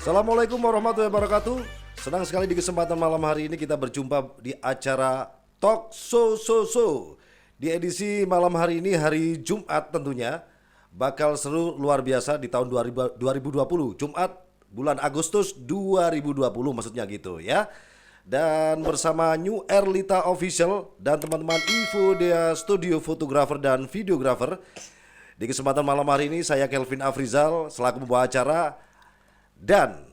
Assalamualaikum warahmatullahi wabarakatuh. Senang sekali di kesempatan malam hari ini kita berjumpa di acara Talk So. Di edisi malam hari ini, hari Jumat tentunya, bakal seru luar biasa di tahun 2020. Jumat bulan Agustus 2020 maksudnya gitu ya. Dan bersama New Erlita Official dan teman-teman Infodea Studio Fotografer dan Videografer. Di kesempatan malam hari ini saya Kelvin Afrizal selaku pembawa acara dan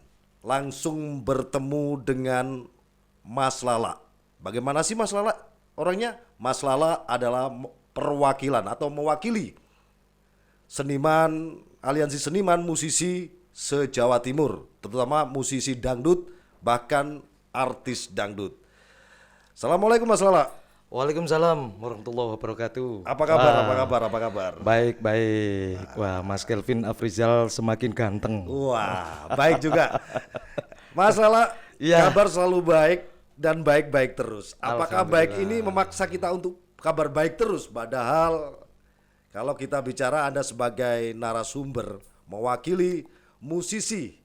langsung bertemu dengan Mas Lala. Bagaimana sih Mas Lala orangnya? Mas Lala adalah perwakilan atau mewakili seniman, aliansi seniman musisi se-Jawa Timur, terutama musisi dangdut, bahkan artis dangdut. Assalamualaikum Mas Lala. Waalaikumsalam warahmatullahi wabarakatuh. Apa kabar? Baik. Wah, Mas Kelvin Afrizal semakin ganteng. Wah, baik juga. Mas Lala, Iya. kabar selalu baik dan baik-baik terus. Apakah baik ini memaksa kita untuk kabar baik terus? Padahal kalau kita bicara Anda sebagai narasumber mewakili musisi,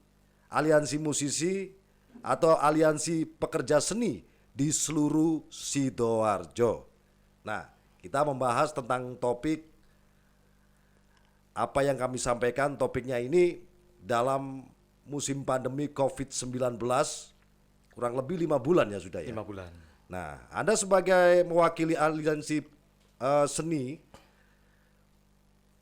aliansi musisi atau aliansi pekerja seni di seluruh Sidoarjo. Nah, kita membahas tentang topik apa yang kami sampaikan. Topiknya ini dalam musim pandemi COVID-19 kurang lebih 5 bulan ya sudah ya. 5 bulan. Nah, Anda sebagai mewakili aliansi seni,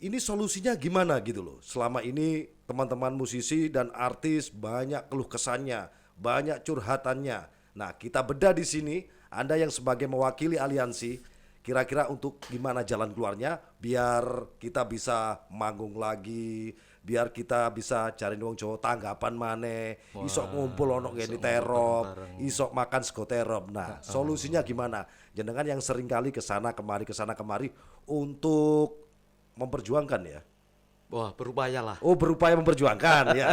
ini solusinya gimana gitu loh? Selama ini teman-teman musisi dan artis banyak keluh kesannya, banyak curhatannya. Nah, kita bedah di sini. Anda yang sebagai mewakili aliansi, kira-kira untuk gimana jalan keluarnya biar kita bisa manggung lagi, biar kita bisa cari wong Jawa tanggapan maneh, isok ngumpul ono ngene terop, isok makan sego terop. Nah, solusinya gimana? Jenengan yang sering kali kesana kemari untuk memperjuangkan ya. Wah, berupayalah. Oh, berupaya memperjuangkan. Ya.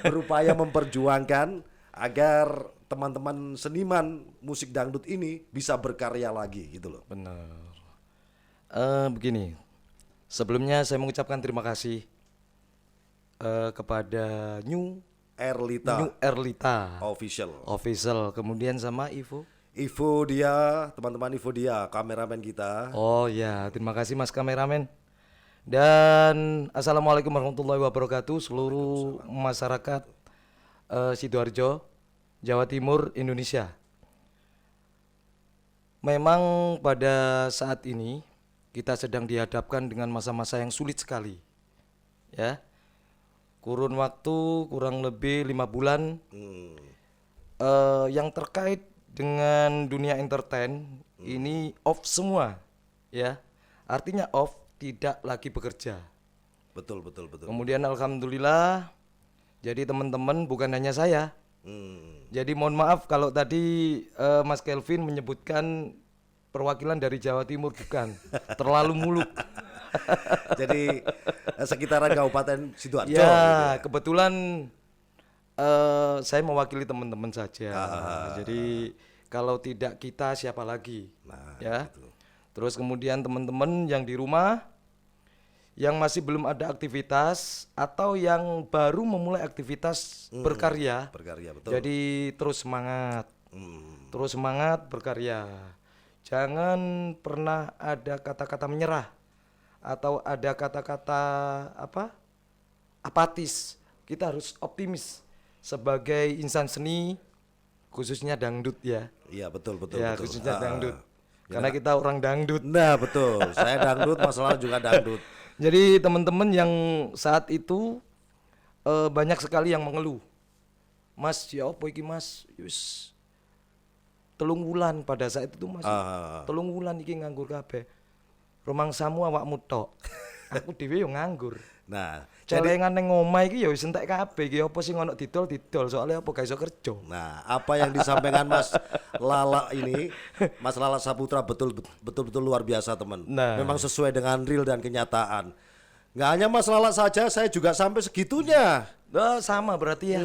Berupaya memperjuangkan agar teman-teman seniman musik dangdut ini bisa berkarya lagi gitu loh. Benar. Begini. Sebelumnya saya mengucapkan terima kasih kepada New Erlita Official. Kemudian sama Ivo Dia, teman-teman dia, kameramen kita. Oh ya, terima kasih Mas kameramen. Dan assalamualaikum warahmatullahi wabarakatuh seluruh masyarakat Sidoarjo, Jawa Timur, Indonesia. Memang pada saat ini kita sedang dihadapkan dengan masa-masa yang sulit sekali. Ya. Kurun waktu kurang lebih 5 bulan yang terkait dengan dunia entertain ini off semua, ya. Artinya off, tidak lagi bekerja. Betul. Kemudian alhamdulillah, jadi teman-teman bukan hanya saya. Jadi mohon maaf kalau tadi Mas Kelvin menyebutkan perwakilan dari Jawa Timur, bukan. Terlalu muluk. Jadi sekitaran Kabupaten Sidoarjo. Ya, gitu ya. kebetulan saya mewakili teman-teman saja. Jadi kalau tidak kita siapa lagi? Ya. Gitu. Terus kemudian teman-teman yang di rumah yang masih belum ada aktivitas atau yang baru memulai aktivitas berkarya. Betul. Jadi terus semangat berkarya. Jangan pernah ada kata-kata menyerah atau ada kata-kata apatis. Kita harus optimis sebagai insan seni, khususnya dangdut ya. Iya, betul. Ya, khususnya dangdut. Karena kita orang dangdut. Nah, betul. Saya dangdut, masalah juga dangdut. Jadi teman-teman yang saat itu banyak sekali yang mengeluh. Mas, ya apa iki Mas? Yus, 3 wulan pada saat itu Mas. 3 wulan iki nganggur kabeh. Rumangsamu awakmu tok. Aku dhewe yo nganggur. Nah, celengan ning omah iki ya wis entek kabeh iki apa sing ono didol soalnya apa gak iso kerja. Nah, apa yang disampaikan Mas Lala ini, Mas Lala Saputra betul-betul luar biasa, teman. Nah. Memang sesuai dengan real dan kenyataan. Nggak hanya Mas Lala saja, saya juga sampai segitunya. Sama berarti ya.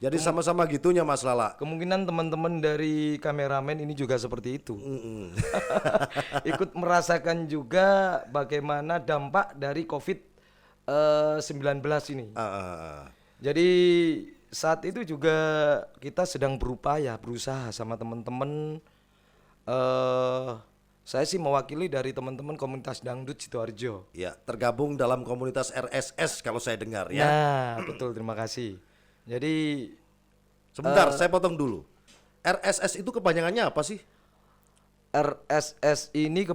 Jadi sama-sama gitunya Mas Lala. Kemungkinan teman-teman dari kameramen ini juga seperti itu. Ikut merasakan juga bagaimana dampak dari COVID-19 ini. Jadi saat itu juga kita sedang berusaha sama teman-teman. Saya sih mewakili dari teman-teman komunitas dangdut Sidoarjo. Ya, tergabung dalam komunitas RSS kalau saya dengar ya. Nah, betul, terima kasih. Jadi Sebentar, saya potong dulu. RSS itu kepanjangannya apa sih? RSS ini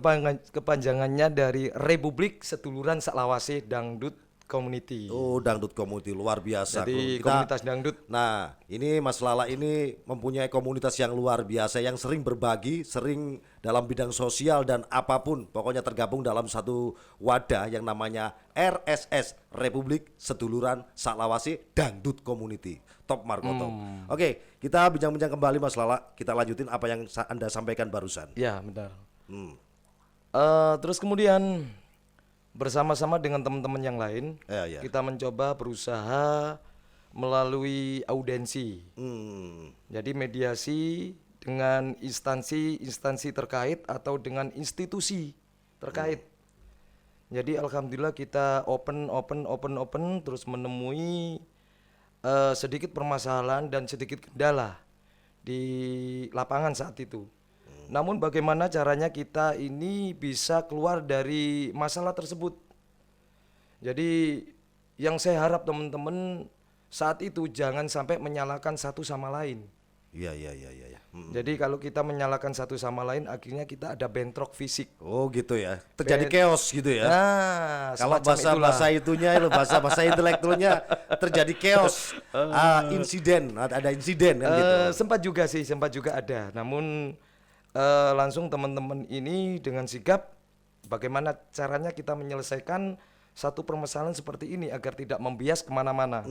kepanjangannya dari Republik Seduluran Saklawase Dangdut Community. Oh, dangdut community luar biasa. Jadi Kita- komunitas dangdut. Nah, ini Mas Lala ini mempunyai komunitas yang luar biasa yang sering berbagi, sering dalam bidang sosial dan apapun, pokoknya tergabung dalam satu wadah yang namanya RSS, Republik Seduluran Saklawase Dangdut Community. Top Markoto. Oke, kita bincang-bincang kembali Mas Lala. Kita lanjutin apa yang Anda sampaikan barusan. Ya, benar. Hmm. Terus kemudian bersama-sama dengan teman-teman yang lain, Ya. kita mencoba berusaha melalui audensi. Jadi mediasi dengan instansi terkait atau dengan institusi terkait. Jadi alhamdulillah kita open terus menemui sedikit permasalahan dan sedikit kendala di lapangan saat itu. Namun bagaimana caranya kita ini bisa keluar dari masalah tersebut. Jadi yang saya harap teman-teman saat itu jangan sampai menyalahkan satu sama lain. Iya. Jadi kalau kita menyalahkan satu sama lain akhirnya kita ada bentrok fisik. Oh gitu ya. Terjadi chaos gitu ya. Nah, Kalau semacam itulah. bahasa itunya itu bahasa intelektualnya terjadi chaos, insiden, ada insiden kan gitu. Sempat juga ada. Namun langsung teman-teman ini dengan sigap bagaimana caranya kita menyelesaikan satu permasalahan seperti ini agar tidak membias kemana-mana.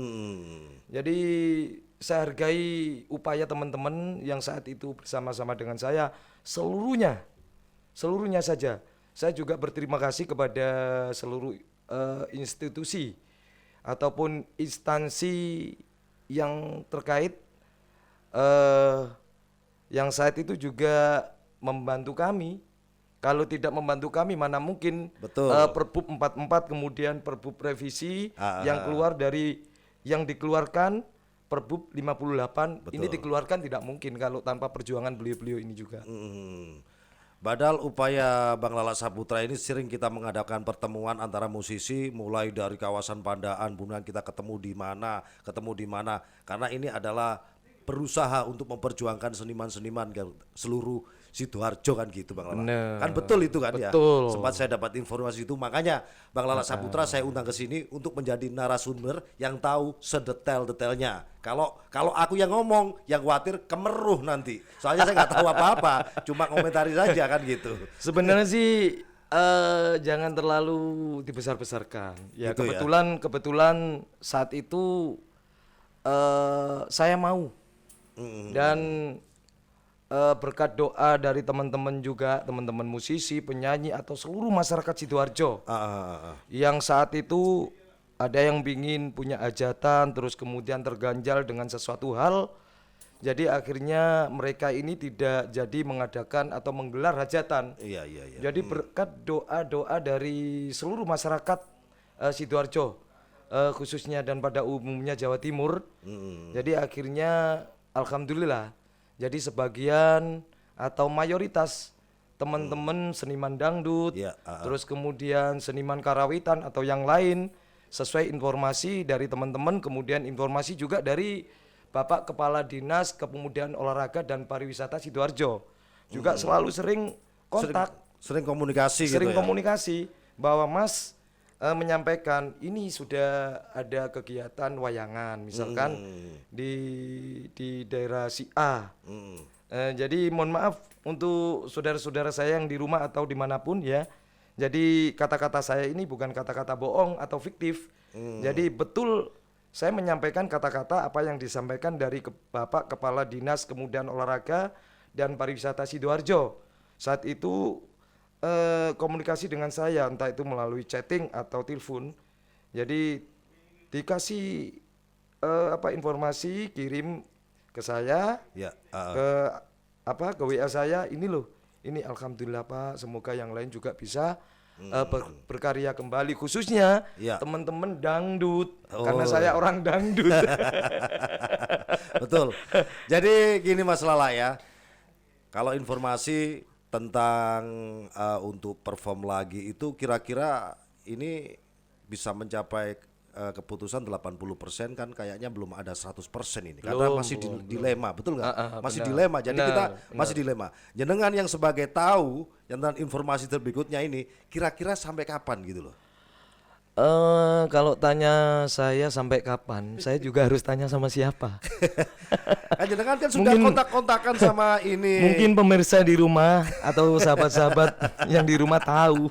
Jadi saya hargai upaya teman-teman yang saat itu bersama-sama dengan saya seluruhnya saja. Saya juga berterima kasih kepada seluruh institusi ataupun instansi yang terkait yang saat itu juga membantu kami. Kalau tidak membantu kami mana mungkin Betul. Perbup 44 kemudian Perbup revisi yang keluar dari yang dikeluarkan Perbup 58 ini dikeluarkan tidak mungkin kalau tanpa perjuangan beliau-beliau ini juga. Badal upaya Bang Lala Saputra ini sering kita mengadakan pertemuan antara musisi mulai dari kawasan Pandaan, kemudian kita ketemu di mana karena ini adalah berusaha untuk memperjuangkan seniman-seniman seluruh Sidoarjo kan gitu Bang Lala. Bener. Kan betul itu kan Betul. ya. Sempat saya dapat informasi itu makanya Bang Lala Saputra saya undang ke sini untuk menjadi narasumber yang tahu sedetail-detailnya. Kalau aku yang ngomong, yang khawatir kemeruh nanti. Soalnya saya nggak tahu apa-apa, cuma komentari saja kan gitu. Sebenarnya sih jangan terlalu dibesar-besarkan. Ya Gitu ya. kebetulan saat itu saya mau dan berkat doa dari teman-teman juga, teman-teman musisi, penyanyi atau seluruh masyarakat Sidoarjo yang saat itu ada yang ingin punya hajatan terus kemudian terganjal dengan sesuatu hal. Jadi akhirnya mereka ini tidak jadi mengadakan atau menggelar hajatan. Iya. Jadi berkat doa-doa dari seluruh masyarakat Sidoarjo khususnya dan pada umumnya Jawa Timur. Jadi akhirnya alhamdulillah jadi sebagian atau mayoritas teman-teman seniman dangdut, terus kemudian seniman karawitan atau yang lain sesuai informasi dari teman-teman, kemudian informasi juga dari Bapak Kepala Dinas Kepemudaan Olahraga dan Pariwisata Sidoarjo juga selalu sering kontak, sering komunikasi sering gitu ya. komunikasi bahwa Mas menyampaikan ini sudah ada kegiatan wayangan misalkan di daerah si A. Jadi mohon maaf untuk saudara-saudara saya yang di rumah atau dimanapun ya. Jadi kata-kata saya ini bukan kata-kata bohong atau fiktif. Jadi betul saya menyampaikan kata-kata apa yang disampaikan dari Bapak Kepala Dinas Kepemudaan Olahraga dan Pariwisata Sidoarjo. Saat itu komunikasi dengan saya entah itu melalui chatting atau telepon. Jadi dikasih informasi kirim ke saya, ke WA saya, ini loh, ini alhamdulillah Pak, semoga yang lain juga bisa berkarya kembali, khususnya Iya. teman-teman dangdut, Oh. karena saya orang dangdut. Betul. Jadi gini Mas Lala ya, kalau informasi tentang untuk perform lagi itu kira-kira ini bisa mencapai keputusan 80% kan kayaknya belum ada 100% ini karena Belum, masih belum. dilema, betul nggak? Masih benar. dilema. Jadi Benar, kita benar. masih dilema. Jenengan yang sebagai tahu yang tentang informasi berikutnya ini kira-kira sampai kapan gitu loh. Kalau tanya saya sampai kapan, saya juga harus tanya sama siapa. Kan jenengan kan sudah Mungkin- kontak-kontakan sama ini. Mungkin pemirsa di rumah atau sahabat-sahabat yang di rumah tahu.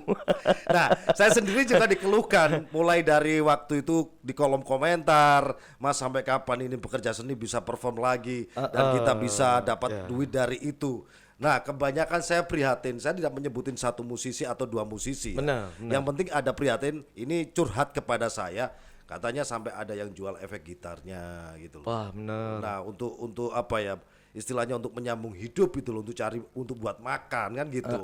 Nah, saya sendiri juga dikeluhkan mulai dari waktu itu di kolom komentar, Mas sampai kapan ini pekerja seni bisa perform lagi dan kita bisa dapat duit dari itu. Nah, kebanyakan saya prihatin, saya tidak menyebutin satu musisi atau dua musisi. Ya. Benar, benar. Yang penting ada prihatin, ini curhat kepada saya, katanya sampai ada yang jual efek gitarnya gitu loh. Wah, bener. Nah, untuk apa ya? Istilahnya untuk menyambung hidup gitu loh, untuk cari untuk buat makan kan gitu.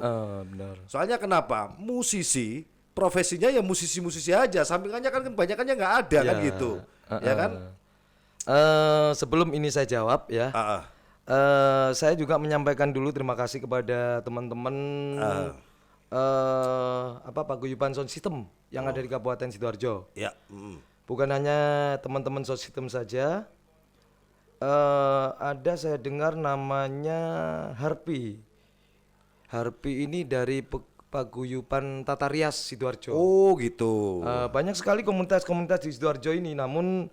Bener. Soalnya kenapa? Musisi profesinya ya musisi-musisi aja, sampingannya kan kebanyakannya nggak ada kan Ya, gitu, ya kan? Sebelum ini saya jawab ya, Ah, ah. saya juga menyampaikan dulu terima kasih kepada teman-teman paguyuban sound system yang ada di Kabupaten Sidoarjo. Ya, Bukan hanya teman-teman sound system saja, ada saya dengar namanya Harpi. Harpi ini dari paguyuban Tata Rias Sidoarjo. Oh gitu. Banyak sekali komunitas-komunitas di Sidoarjo ini, namun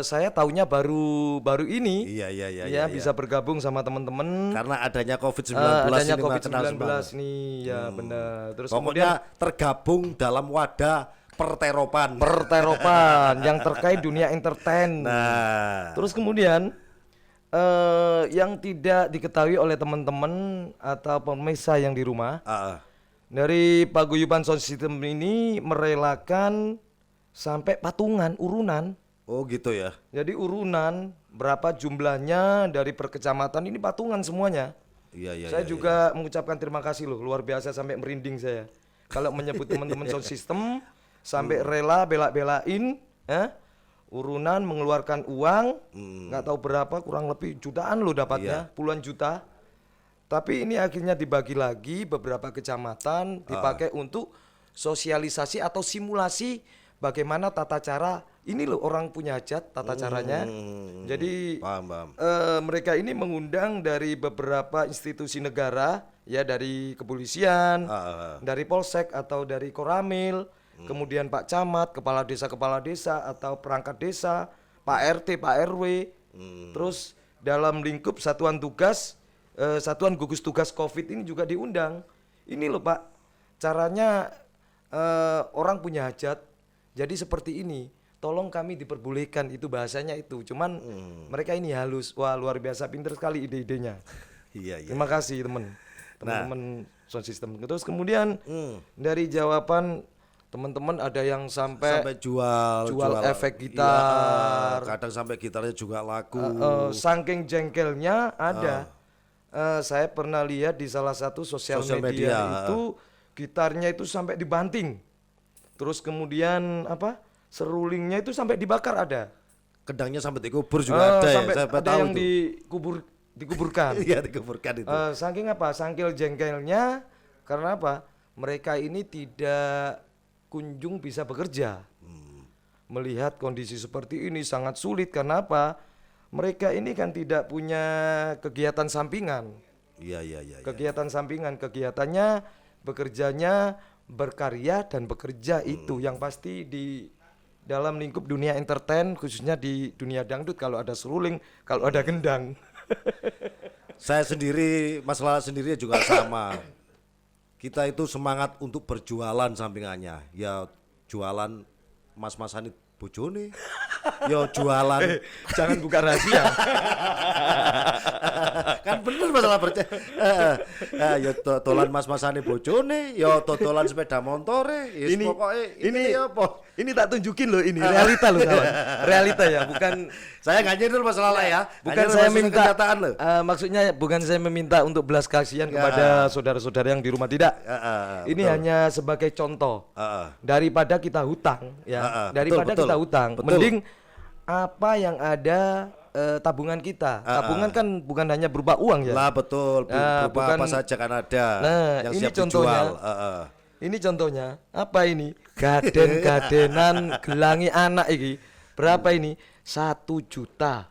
saya taunya baru ini. Iya, iya, iya, Ya, iya, bisa bergabung sama teman-teman. Karena adanya COVID-19 Adanya ini kenal COVID-19 semua. nih, ya benar. Terus Pokoknya tergabung dalam wadah perteropan. perteropan yang terkait dunia entertain. Nah, Terus kemudian yang tidak diketahui oleh teman-teman atau pemirsa yang di rumah, ah, ah. dari paguyuban sound system ini merelakan sampai patungan urunan. Oh gitu ya. Jadi urunan berapa jumlahnya dari per kecamatan ini patungan semuanya. Iya, iya. Saya iya, juga mengucapkan terima kasih loh, luar biasa sampai merinding saya. Kalau menyebut teman-teman sound system sampai rela bela-belain, urunan mengeluarkan uang, nggak tahu berapa, kurang lebih jutaan loh dapatnya, puluhan juta. Tapi ini akhirnya dibagi lagi beberapa kecamatan, dipakai untuk sosialisasi atau simulasi bagaimana tata cara. Ini loh orang punya hajat tata caranya. Jadi Paham, paham. mereka ini mengundang dari beberapa institusi negara, ya dari kepolisian, dari polsek atau dari koramil, kemudian Pak Camat, kepala desa atau perangkat desa, Pak RT, Pak RW, terus dalam lingkup satuan tugas, satuan gugus tugas COVID ini juga diundang. Ini loh Pak, caranya orang punya hajat, jadi seperti ini. Tolong kami diperbolehkan, itu bahasanya itu. Cuman mereka ini halus, wah luar biasa, pinter sekali ide-idenya. Iya, iya. Terima kasih teman-teman sound system. Terus kemudian dari jawaban teman-teman ada yang sampai jual efek gitar. Iya, kadang sampai gitarnya juga laku. Saking jengkelnya ada. Saya pernah lihat di salah satu sosial Sosial media, media. itu gitarnya itu sampai dibanting. Terus kemudian serulingnya itu sampai dibakar ada. Kedangnya sampai dikubur juga ada ya. Sampai Saya ada tahu yang itu. dikuburkan. Iya, dikuburkan itu. Saking saking jengkelnya, karena apa? Mereka ini tidak kunjung bisa bekerja. Melihat kondisi seperti ini sangat sulit, karena apa? Mereka ini kan tidak punya kegiatan sampingan. Iya, iya, iya. Kegiatan sampingan, kegiatannya bekerjanya berkarya dan bekerja itu yang pasti di dalam lingkup dunia entertain, khususnya di dunia dangdut, kalau ada seruling, kalau ada gendang. Saya sendiri, Mas Lala sendiri juga sama. Kita itu semangat untuk berjualan sampingannya. Ya jualan mas-masan bojone. Yo jualan. Jangan buka rahasia. Kan bener masalah percaya. Yo totolan mas-masane bojone, yo totolan sepeda montore, yes, Ini pokoknya ini apa? Ini tak tunjukin loh, ini realita loh kawan. Realita ya, bukan Saya nggak nyindir masalah lah ya. bukan Hanya saya masalah minta kenyataan loh. maksudnya bukan saya meminta untuk belas kasihan Ya. kepada saudara-saudara yang di rumah, tidak. Ini Betul. hanya sebagai contoh. Heeh. Daripada kita hutang ya, daripada betul, kita hutang, betul. mending apa yang ada tabungan kita. Tabungan kan bukan hanya berupa uang ya. Lah betul, Nah, berupa bukan- apa saja kan ada Nah, yang ini siap contohnya. dijual. Ini contohnya apa ini? Gaden-gadenan gelangi anak iki. Berapa ini? 1 juta.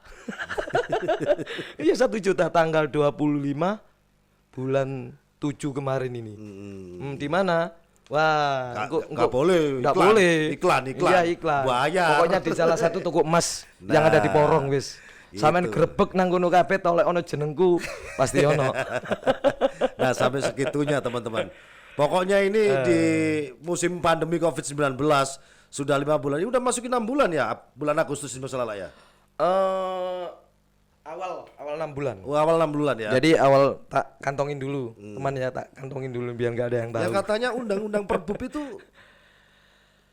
Iya 1 juta tanggal 25 bulan 7 kemarin ini. Di mana? Wah, Nggak boleh, Nggak iklan. boleh. Iklan. Iya, iklan. Bayar. Pokoknya di salah satu toko emas yang ada di Nah, Porong wis. Sampeyan itu. grebek nang kono kabeh tolek ono jenengku, pasti ono. Nah sampai segitunya teman-teman. Pokoknya ini di musim pandemi COVID-19 sudah 5 bulan. Ini udah masukin 6 bulan ya, bulan Agustus ini masalah lah ya. Awal 6 bulan. Oh, awal 6 bulan ya. Jadi awal tak kantongin dulu, teman ya, tak kantongin dulu biar nggak ada yang tahu. Ya katanya undang-undang Perbup itu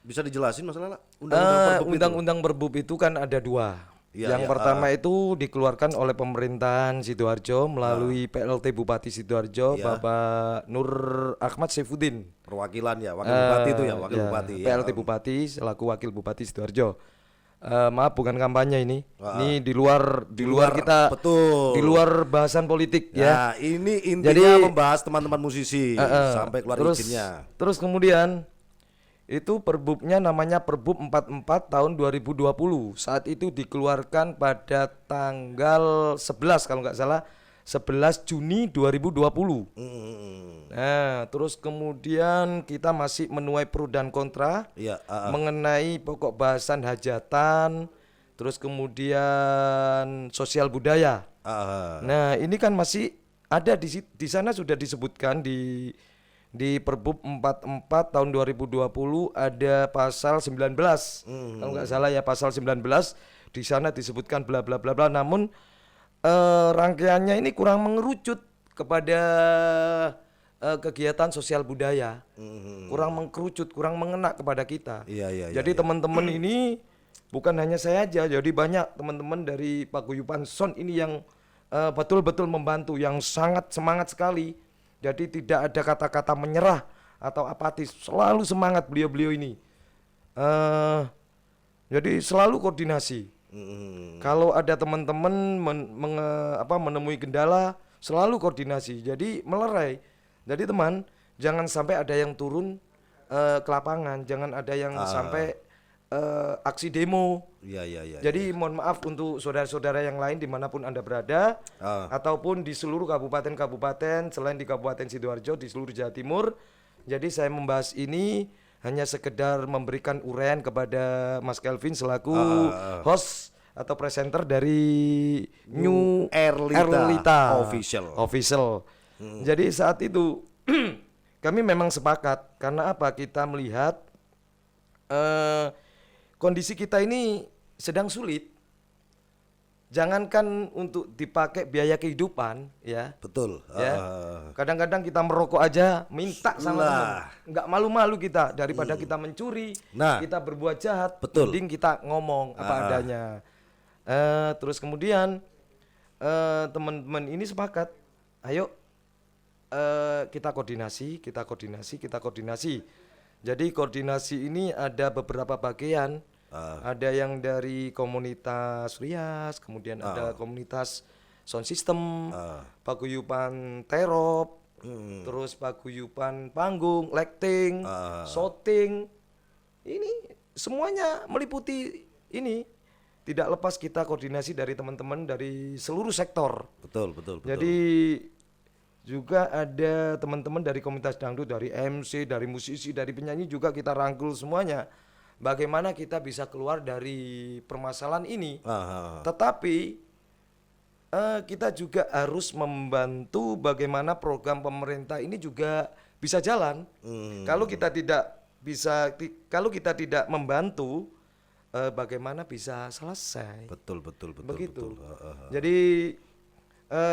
bisa dijelasin masalah lah. Undang-undang Perbup itu. Undang-undang Perbup itu kan ada 2. Iya, Yang iya, pertama itu dikeluarkan oleh pemerintahan Sidoarjo melalui PLT Bupati Sidoarjo, Iya. Bapak Nur Ahmad Saifuddin. Perwakilan ya, wakil bupati itu ya, wakil Ya, bupati. ya. PLT Bupati selaku wakil Bupati Sidoarjo. Maaf bukan kampanye ini. Ini di luar kita, betul. di luar bahasan politik ya. Ya, ini intinya Jadi- membahas teman-teman musisi sampai keluar terus, izinnya. Terus kemudian itu perbubnya namanya Perbub 44 tahun 2020. Saat itu dikeluarkan pada tanggal 11 kalau nggak salah, 11 Juni 2020. Nah, terus kemudian kita masih menuai pro dan kontra Iya, mengenai pokok bahasan hajatan, terus kemudian sosial budaya. Nah, ini kan masih ada di sana sudah disebutkan di Perbub 44 tahun 2020 ada pasal 19. Kalau nggak salah ya pasal 19 di sana disebutkan bla bla bla bla, namun rangkaiannya ini kurang mengerucut kepada kegiatan sosial budaya. Kurang mengkerucut, kurang mengena kepada kita. Iya, Jadi teman-teman ini bukan hanya saya aja, jadi banyak teman-teman dari Paguyuban Son ini yang betul-betul membantu, yang sangat semangat sekali. Jadi tidak ada kata-kata menyerah atau apatis, selalu semangat beliau-beliau ini. Jadi selalu koordinasi. Kalau ada teman-teman menemui kendala, selalu koordinasi. Jadi melerai. Jadi teman, jangan sampai ada yang turun ke lapangan, jangan ada yang sampai aksi demo. Iya. Jadi mohon maaf untuk saudara-saudara yang lain dimanapun Anda berada, ataupun di seluruh kabupaten-kabupaten selain di Kabupaten Sidoarjo, di seluruh Jawa Timur. Jadi saya membahas ini hanya sekedar memberikan uraian kepada Mas Kelvin selaku host atau presenter dari New Erlita Official. Jadi saat itu kami memang sepakat, karena apa? Kita melihat kondisi kita ini sedang sulit. Jangankan untuk dipakai biaya kehidupan, ya. Betul. Ya. Kadang-kadang kita merokok aja minta sama teman. Nggak malu-malu kita daripada kita mencuri, Nah. kita berbuat jahat. Betul. Mending kita ngomong apa adanya. Terus kemudian teman-teman ini sepakat, ayo kita koordinasi. Jadi koordinasi ini ada beberapa bagian. Ada yang dari komunitas Rias, kemudian ada komunitas sound system, paguyuban terop, terus paguyuban panggung, lighting, shooting. Ini semuanya meliputi ini. Tidak lepas kita koordinasi dari teman-teman dari seluruh sektor. Betul. Jadi juga ada teman-teman dari komunitas dangdut, dari MC, dari musisi, dari penyanyi juga kita rangkul semuanya. Bagaimana kita bisa keluar dari permasalahan ini. Tetapi kita juga harus membantu bagaimana program pemerintah ini juga bisa jalan. Kalau kita tidak membantu, bagaimana bisa selesai. Betul. Begitu. Betul. Jadi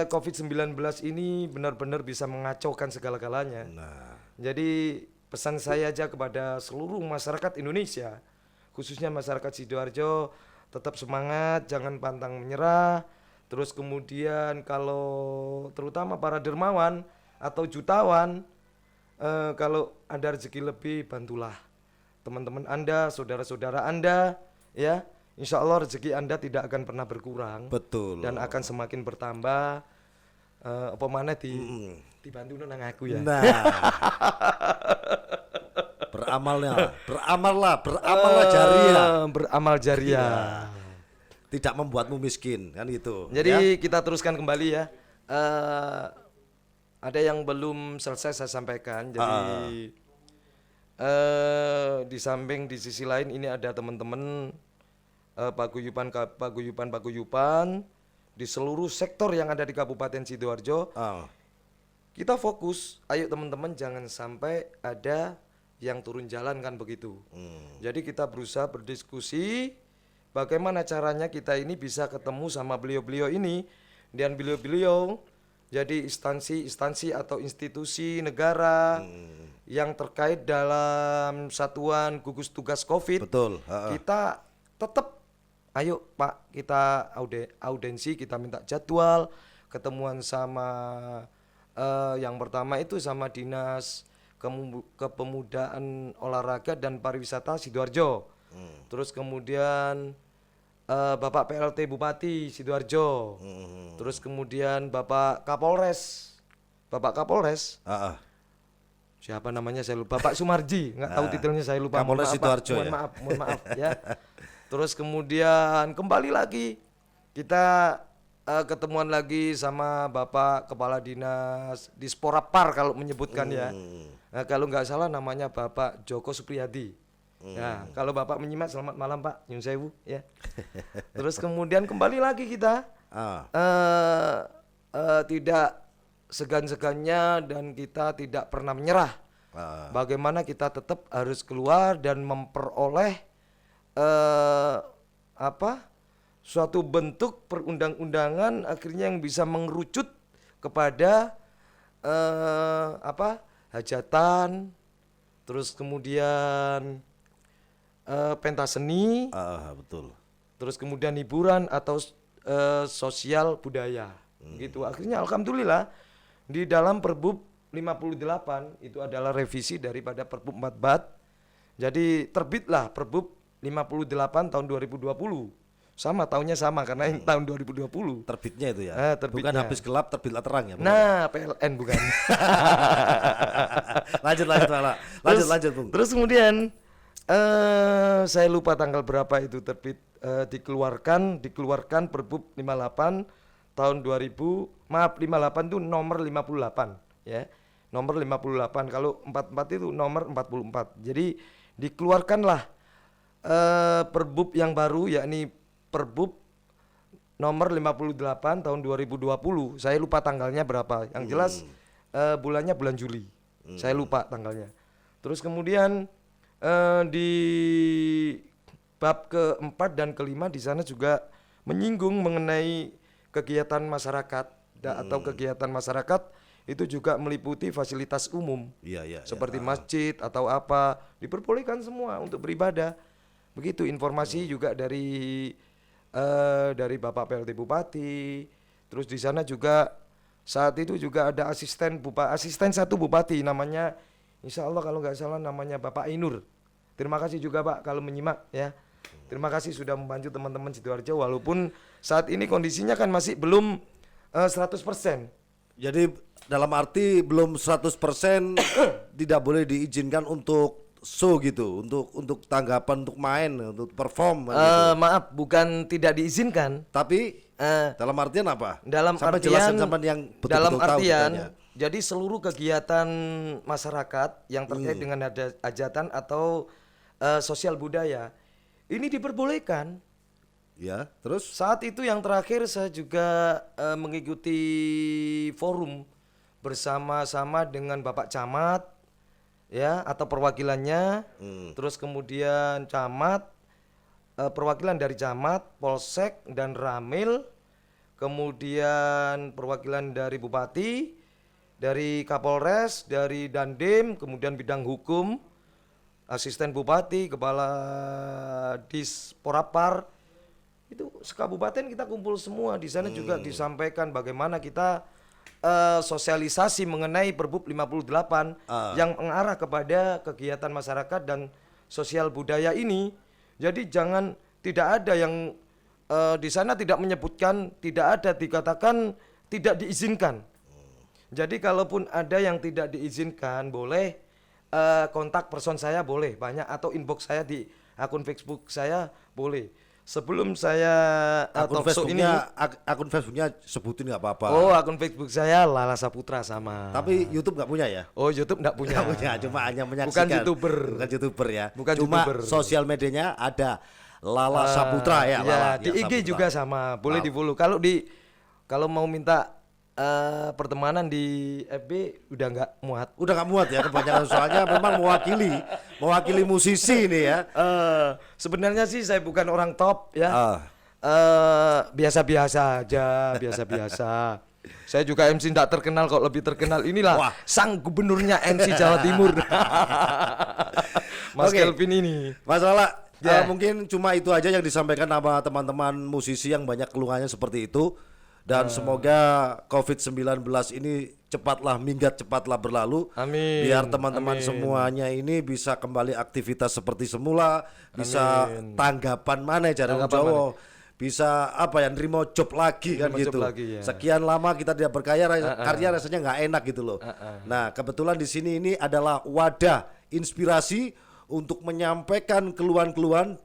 COVID-19 ini benar-benar bisa mengacaukan segala-galanya. Nah, Jadi pesan saya aja kepada seluruh masyarakat Indonesia, khususnya masyarakat Sidoarjo, tetap semangat, jangan pantang menyerah. Terus kemudian kalau terutama para dermawan atau jutawan, kalau ada rezeki lebih, bantulah teman-teman Anda, saudara-saudara Anda, ya. Insya Allah rezeki Anda tidak akan pernah berkurang betul. dan akan semakin bertambah. Apa mana dibantu nang aku ya. Nah, beramallah jariah. Beramal jariah. Tidak membuatmu miskin, kan gitu. Jadi kita teruskan kembali ya. Ada yang belum selesai saya sampaikan. Jadi di samping di sisi lain ini ada teman-teman paguyuban di seluruh sektor yang ada di Kabupaten Sidoarjo. Kita fokus, ayo teman-teman jangan sampai ada yang turun jalan kan begitu. Jadi kita berusaha berdiskusi bagaimana caranya kita ini bisa ketemu sama beliau-beliau ini, dan beliau-beliau jadi instansi atau institusi negara yang terkait dalam satuan gugus tugas COVID. Betul. Kita tetap, ayo Pak, kita audensi, kita minta jadwal ketemuan sama yang pertama itu sama Dinas Kepemudaan Olahraga dan Pariwisata Sidoarjo. Terus kemudian Bapak PLT Bupati Sidoarjo. Terus kemudian Bapak Kapolres. Siapa namanya saya lupa. Bapak Sumarji, nggak tahu titelnya saya lupa. Kapolres Sidoarjo ya. Mohon maaf ya. Terus kemudian kembali lagi kita ketemuan lagi sama Bapak Kepala Dinas Disporapar kalau menyebutkan ya. Nah, kalau nggak salah namanya Bapak Joko Supriyadi. Ya, kalau Bapak menyimak selamat malam Pak, nyun sewu ya. Terus kemudian kembali lagi kita tidak segan-segannya dan kita tidak pernah menyerah. Bagaimana kita tetap harus keluar dan memperoleh suatu bentuk perundang-undangan akhirnya yang bisa mengerucut kepada hajatan, terus kemudian pentas seni, Betul. terus kemudian hiburan atau sosial budaya. Gitu. Akhirnya alhamdulillah di dalam Perbup 58 itu adalah revisi daripada Perbup 44. Jadi terbitlah Perbup 58 tahun 2020. Sama tahunnya sama karena yang tahun 2020. Terbitnya itu ya. Terbitnya. Bukan habis gelap terbitlah terang ya. Nah, PLN bukan. lanjut Bung. Terus kemudian saya lupa tanggal berapa itu terbit, dikeluarkan Perbup 58 tahun 2000. Maaf, 58 itu nomor 58 ya. Nomor 58. Kalau 44 itu nomor 44. Jadi dikeluarkanlah Perbup yang baru, yakni Perbup nomor 58 tahun 2020. Saya lupa tanggalnya berapa. Yang jelas bulannya bulan Juli. Saya lupa tanggalnya. Terus kemudian di bab keempat dan kelima di sana juga menyinggung mengenai kegiatan masyarakat atau kegiatan masyarakat itu juga meliputi fasilitas umum. Seperti masjid atau apa, diperbolehkan semua untuk beribadah. Begitu informasi juga dari Bapak PLT Bupati. Terus di sana juga saat itu juga ada asisten satu bupati namanya, insya Allah kalau nggak salah namanya Bapak Ainur. Terima kasih juga Pak kalau menyimak ya. Terima kasih sudah membantu teman-teman Sidoarjo walaupun saat ini kondisinya kan masih belum 100%. Jadi dalam arti belum 100% tidak boleh diizinkan untuk show gitu, untuk tanggapan, untuk main, untuk perform gitu. Maaf, bukan tidak diizinkan. Tapi dalam artian apa? Dalam sampai artian jelasin sampai yang betul-betul dalam tahu artian kitanya. jadi seluruh kegiatan masyarakat yang terkait dengan ada hajatan atau sosial budaya ini diperbolehkan. Ya, terus Saat itu yang terakhir saya juga mengikuti forum bersama-sama dengan Bapak Camat ya atau perwakilannya, terus kemudian camat, perwakilan dari camat, polsek dan ramil, kemudian perwakilan dari bupati, dari kapolres, dari dandim, kemudian bidang hukum, asisten bupati, kepala disporapar, itu sekabupaten kita kumpul semua. Di sana juga disampaikan bagaimana kita sosialisasi mengenai Perbup 58 yang mengarah kepada kegiatan masyarakat dan sosial budaya ini. Jadi tidak ada yang di sana tidak menyebutkan, tidak ada dikatakan tidak diizinkan. Jadi kalaupun ada yang tidak diizinkan, boleh kontak person saya boleh banyak, atau inbox saya di akun Facebook saya boleh. Sebelum saya Akun talkshow ini, Facebooknya sebutin nggak apa-apa. oh akun Facebook saya Lala Saputra sama. Tapi YouTube nggak punya ya? Oh YouTube nggak punya. Nggak punya, cuma hanya menyaksikan. Bukan YouTuber. Bukan YouTuber ya. Bukan cuma YouTuber. sosial medianya ada Lala Saputra ya. Ya, Lala, di IG Saputra. juga sama, boleh di follow. Kalau mau minta pertemanan di FB udah nggak muat. Udah nggak muat ya kebanyakan, soalnya memang mewakili musisi ini ya. Sebenarnya sih saya bukan orang top ya. Biasa-biasa aja, biasa-biasa. Saya juga MC tidak terkenal kok, lebih terkenal inilah Wah. sang gubernurnya MC Jawa Timur. Mas Oke. Kelvin ini. Mas Lala, Ya. mungkin cuma itu aja yang disampaikan sama teman-teman musisi yang banyak keluhannya seperti itu. Dan semoga COVID-19 ini cepatlah minggat, cepatlah berlalu. Amin. Biar teman-teman Amin. semuanya ini bisa kembali aktivitas seperti semula. Bisa tanggapan mana cara Tanggapan Jawa. Bisa apa ya, nerimo job lagi kan Nerimo job gitu. lagi, ya. Sekian lama kita tidak berkarya, karya rasanya nggak enak gitu loh. Nah kebetulan di sini ini adalah wadah inspirasi untuk menyampaikan keluhan-keluhan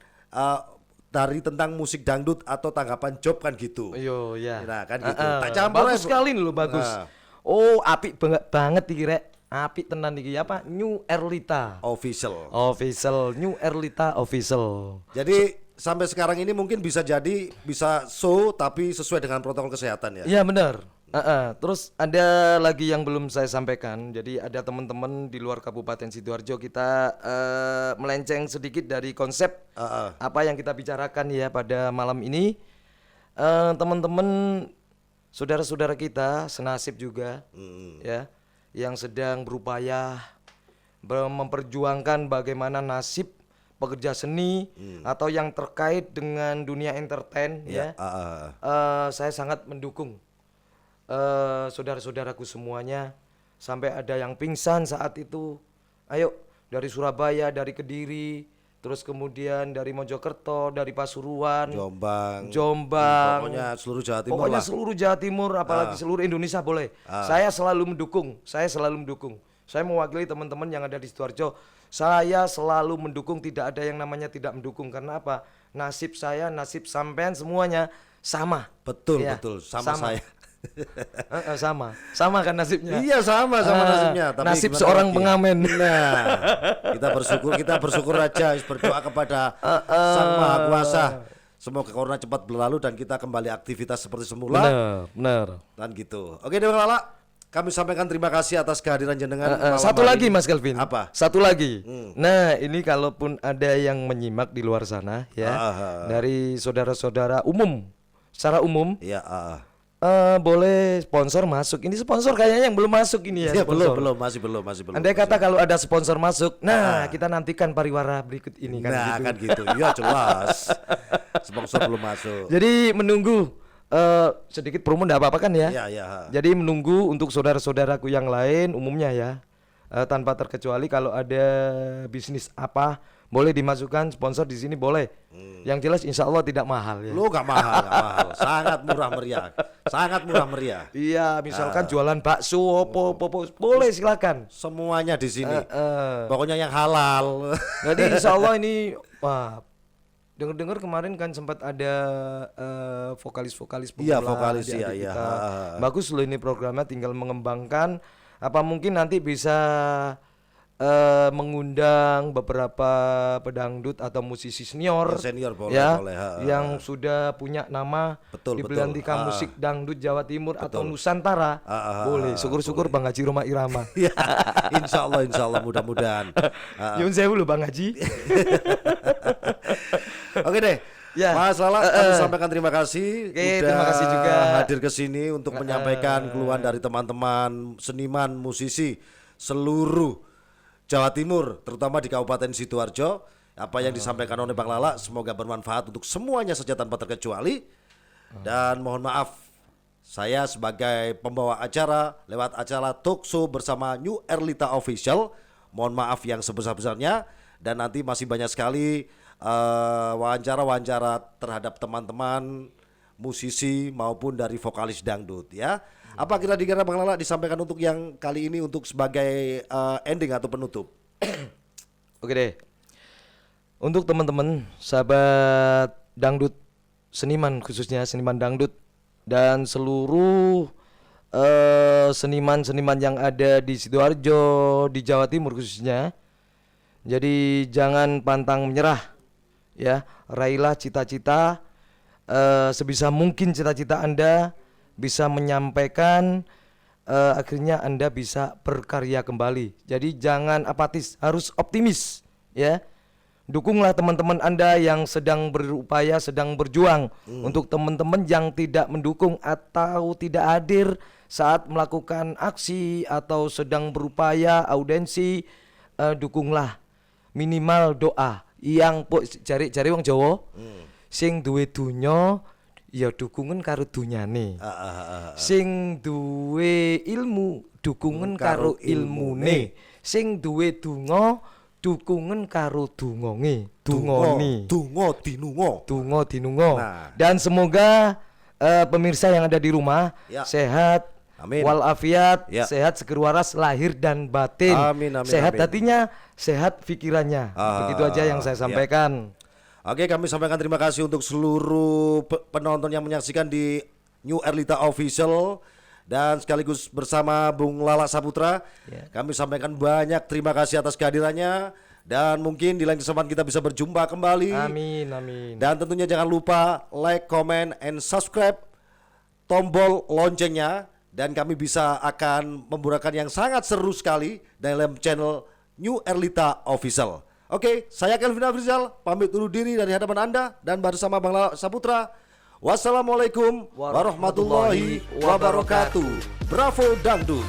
dari tentang musik dangdut atau tanggapan job kan gitu. Yo ya. Nah kan gitu. Tak campur bagus aja, Bu. sekali loh, bagus. Nah. Oh, apik banget iki rek. Apik tenan iki apa? New Erlita. Official. Official, New Erlita official. Jadi sampai sekarang ini mungkin bisa show tapi sesuai dengan protokol kesehatan ya. Iya benar. Terus ada lagi yang belum saya sampaikan. Jadi ada teman-teman di luar Kabupaten Sidoarjo, kita melenceng sedikit dari konsep apa yang kita bicarakan ya pada malam ini. Teman-teman, saudara-saudara kita senasib juga, ya, yang sedang berupaya memperjuangkan bagaimana nasib pekerja seni atau yang terkait dengan dunia entertain, ya. Saya sangat mendukung saudara-saudaraku semuanya. Sampai ada yang pingsan saat itu. Ayo, dari Surabaya, dari Kediri, terus kemudian dari Mojokerto, dari Pasuruan, Jombang, Pokoknya seluruh Jawa Timur pokoknya lah. seluruh Jawa Timur, apalagi seluruh Indonesia boleh. Saya selalu mendukung. Saya mewakili teman-teman yang ada di Sidoarjo. Saya selalu mendukung, tidak ada yang namanya tidak mendukung. Karena apa? Nasib saya, nasib sampean semuanya sama. Betul, Ya, betul. Sama saya. Sama kan nasibnya. Iya sama nasibnya. Tapi nasib gimana seorang lagi? pengamen. Nah, kita bersyukur aja, berdoa kepada Sang Maha Kuasa. Semoga corona cepat berlalu dan kita kembali aktivitas seperti semula. Benar. Dan gitu. Oke, Dewa Lala, kami sampaikan terima kasih atas kehadiran jenengan. malam Satu hari lagi ini. Mas Kelvin. Apa? Satu lagi. Nah, ini kalaupun ada yang menyimak di luar sana ya, dari saudara-saudara umum, secara umum, Iya, boleh sponsor masuk. Ini sponsor kayaknya yang belum masuk ini ya. Iya, sponsor. masih belum. Andai kata kalau ada sponsor masuk, nah kita nantikan pariwara berikut ini kan. Nah, gitu. kan gitu. Iya, jelas. Sponsor belum masuk. Jadi menunggu sedikit promo enggak apa-apa kan ya? Iya. Jadi menunggu untuk saudara-saudaraku yang lain umumnya ya, tanpa terkecuali kalau ada bisnis apa boleh dimasukkan sponsor di sini boleh. Yang jelas insya Allah tidak mahal ya. Lu nggak mahal. Sangat murah meriah. Iya, misalkan jualan bakso, opo, boleh silakan. Semuanya di sini. Pokoknya yang halal. Jadi insya Allah ini, wah, dengar kemarin kan sempat ada vokalis-vokalis Iya, pemula vokalis, adik-adik iya, iya. kita. Bagus loh ini programnya, tinggal mengembangkan. Apa mungkin nanti bisa mengundang beberapa pedangdut atau musisi senior, Senior boleh, ya, boleh. yang sudah punya nama Betul, di betul. Belantika Musik Dangdut Jawa Timur atau Nusantara. Boleh, syukur-syukur Bang Haji Roma Irama. Ya, insya Allah mudah-mudahan. Yun sewu loh Bang Haji. Oke deh. Ya. Mas Lala, kami sampaikan terima kasih Oke, udah terima kasih juga hadir ke sini untuk menyampaikan keluhan dari teman-teman seniman, musisi seluruh Jawa Timur, terutama di Kabupaten Sidoarjo. Apa yang disampaikan oleh Bang Lala semoga bermanfaat untuk semuanya saja tanpa terkecuali. Dan mohon maaf, saya sebagai pembawa acara lewat acara talk show bersama New Erlita Official, mohon maaf yang sebesar-besarnya. Dan nanti masih banyak sekali wawancara-wawancara terhadap teman-teman musisi maupun dari vokalis dangdut ya. Apa kira-kira Bang Lala disampaikan untuk yang kali ini untuk sebagai ending atau penutup? Oke deh. Untuk teman-teman sahabat dangdut, seniman khususnya seniman dangdut dan seluruh seniman-seniman yang ada di Sidoarjo, di Jawa Timur khususnya. Jadi jangan pantang menyerah. Ya, raihlah cita-cita, sebisa mungkin cita-cita Anda bisa menyampaikan, akhirnya Anda bisa berkarya kembali. Jadi jangan apatis, harus optimis ya. Dukunglah teman-teman Anda yang sedang berupaya, sedang berjuang. Untuk teman-teman yang tidak mendukung atau tidak hadir saat melakukan aksi atau sedang berupaya audensi, dukunglah, minimal doa. Yang cari wong Jawa sing duwe dunya ya dukungan karo dunyane. Sing duwe ilmu dukungan karo ilmune. Sing duwe donga dukungan karo dungane. Donga dinunga. Nah. Dan semoga pemirsa yang ada di rumah sehat, Amin. walafiat, sehat seger waras lahir dan batin. Amin, amin, sehat amin. hatinya, sehat pikirannya. Begitu aja yang saya sampaikan. Oke, kami sampaikan terima kasih untuk seluruh penonton yang menyaksikan di New Erlita Official dan sekaligus bersama Bung Lala Saputra. Kami sampaikan banyak terima kasih atas kehadirannya dan mungkin di lain kesempatan kita bisa berjumpa kembali. Amin, amin. Dan tentunya jangan lupa like, comment, and subscribe, tombol loncengnya. Dan kami bisa akan membuatkan yang sangat seru sekali dalam channel New Erlita Official. Oke, saya Kelvin Afrizal, pamit undur diri dari hadapan Anda dan bersama Bang Lala Saputra. Wassalamualaikum warahmatullahi wabarakatuh. Bravo Dangdut.